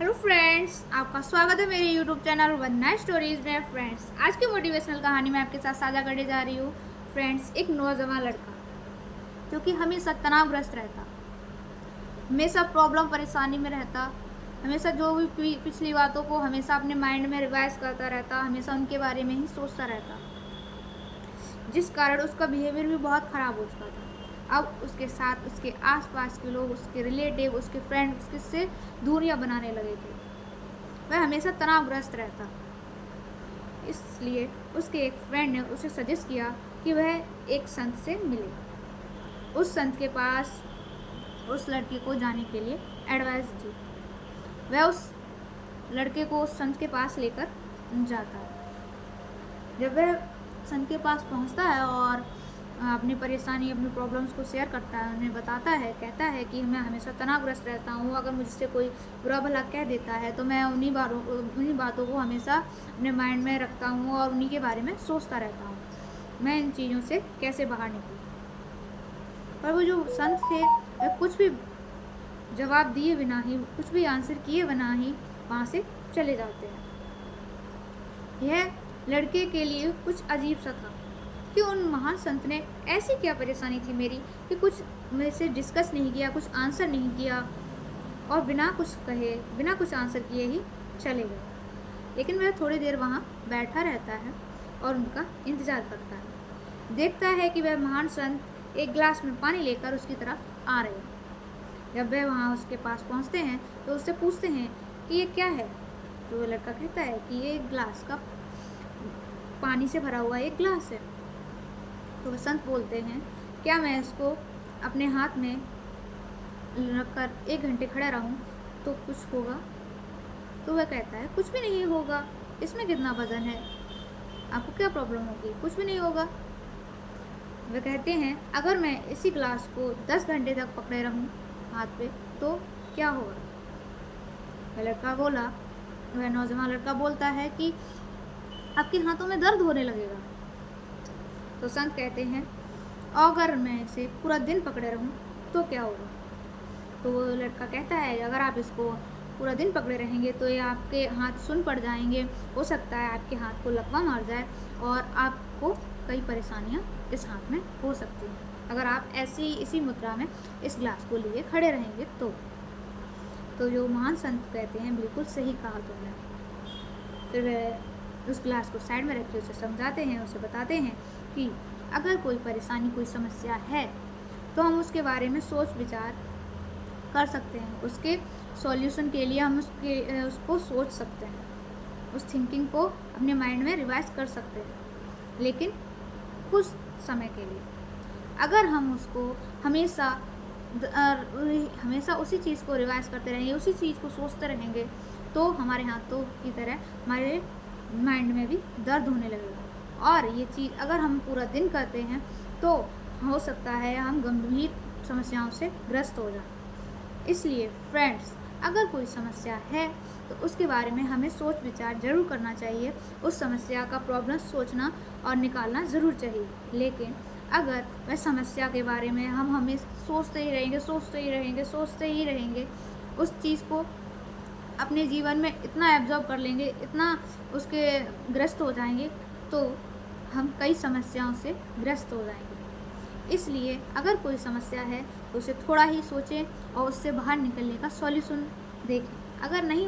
Hello friends, आपका स्वागत है मेरे यूट्यूब चैनल वंदना स्टोरीज में। फ्रेंड्स, आज की मोटिवेशनल कहानी मैं आपके साथ साझा करने जा रही हूँ। फ्रेंड्स, एक नौजवान लड़का जो कि हमेशा तनावग्रस्त रहता, हमेशा प्रॉब्लम परेशानी में रहता, हमेशा जो भी पिछली बातों को हमेशा अपने माइंड में रिवाइज करता रहता, हमेशा उनके बारे में ही सोचता रहता, जिस कारण उसका बिहेवियर भी बहुत ख़राब हो चुका था। अब उसके साथ उसके आसपास के लोग, उसके रिलेटिव, उसके फ्रेंड्स उससे दूरियां बनाने लगे थे। वह हमेशा तनावग्रस्त रहता, इसलिए उसके एक फ्रेंड ने उसे सजेस्ट किया कि वह एक संत से मिले। उस संत के पास उस लड़के को जाने के लिए एडवाइस दी। वह उस लड़के को उस संत के पास लेकर जाता है। जब वह संत के पास पहुंचता है और अपनी परेशानी, अपनी प्रॉब्लम्स को शेयर करता है, उन्हें बताता है, कहता है कि मैं हमेशा तनावग्रस्त रहता हूँ। अगर मुझसे कोई बुरा भला कह देता है तो मैं उन्हीं बातों को हमेशा अपने माइंड में रखता हूँ और उन्हीं के बारे में सोचता रहता हूँ। मैं इन चीज़ों से कैसे बाहर निकलूँ। पर वो जो संत थे वह कुछ भी जवाब दिए बिना ही, कुछ भी आंसर किए बिना ही वहाँ से चले जाते हैं। यह लड़के के लिए कुछ अजीब सा था कि उन महान संत ने ऐसी क्या परेशानी थी मेरी कि कुछ मेरे से डिस्कस नहीं किया, कुछ आंसर नहीं किया और बिना कुछ कहे, बिना कुछ आंसर किए ही चले गए। लेकिन वह थोड़ी देर वहाँ बैठा रहता है और उनका इंतज़ार करता है। देखता है कि वह महान संत एक गिलास में पानी लेकर उसकी तरफ आ रहे हैं। जब वह वहाँ उसके पास पहुँचते हैं तो उससे पूछते हैं कि ये क्या है। तो वह लड़का कहता है कि ये एक गिलास का पानी से भरा हुआ एक गिलास है। तो वह संत बोलते हैं, क्या मैं इसको अपने हाथ में रखकर 1 घंटे खड़ा रहूं तो कुछ होगा। तो वह कहता है कुछ भी नहीं होगा, इसमें कितना वजन है, आपको क्या प्रॉब्लम होगी, कुछ भी नहीं होगा। वह कहते हैं अगर मैं इसी गिलास को 10 घंटे तक पकड़े रहूं हाथ पे तो क्या होगा। वह नौजवान लड़का बोलता है कि आपके हाथों में दर्द होने लगेगा। तो संत कहते हैं अगर मैं इसे पूरा दिन पकड़े रहूं तो क्या होगा। तो वो लड़का कहता है अगर आप इसको पूरा दिन पकड़े रहेंगे तो ये आपके हाथ सुन पड़ जाएंगे, हो सकता है आपके हाथ को लकवा मार जाए और आपको कई परेशानियां इस हाथ में हो सकती हैं अगर आप इसी मुद्रा में इस गिलास को लिए खड़े रहेंगे तो जो महान संत कहते हैं बिल्कुल सही कहा तुमने। फिर वह उस गिलास को साइड में रख के उसे समझाते हैं, उसे बताते हैं कि अगर कोई परेशानी, कोई समस्या है तो हम उसके बारे में सोच विचार कर सकते हैं, उसके सॉल्यूशन के लिए हम उसको सोच सकते हैं, उस थिंकिंग को अपने माइंड में रिवाइज कर सकते हैं, लेकिन कुछ समय के लिए। अगर हम उसको हमेशा उसी चीज़ को रिवाइज करते रहेंगे, उसी चीज़ को सोचते रहेंगे तो हमारे हाथों की तरह हमारे माइंड में भी दर्द होने लगेगा और ये चीज़ अगर हम पूरा दिन करते हैं तो हो सकता है हम गंभीर समस्याओं से ग्रस्त हो जाएं। इसलिए फ्रेंड्स, अगर कोई समस्या है तो उसके बारे में हमें सोच विचार ज़रूर करना चाहिए, उस समस्या का प्रॉब्लम सोचना और निकालना ज़रूर चाहिए। लेकिन अगर वह समस्या के बारे में हम हमें सोचते ही रहेंगे, उस चीज़ को अपने जीवन में इतना एब्जॉर्ब कर लेंगे, इतना उसके ग्रस्त हो जाएंगे तो हम कई समस्याओं से ग्रस्त हो जाएंगे। इसलिए अगर कोई समस्या है तो उसे थोड़ा ही सोचें और उससे बाहर निकलने का सॉल्यूशन देखें। अगर नहीं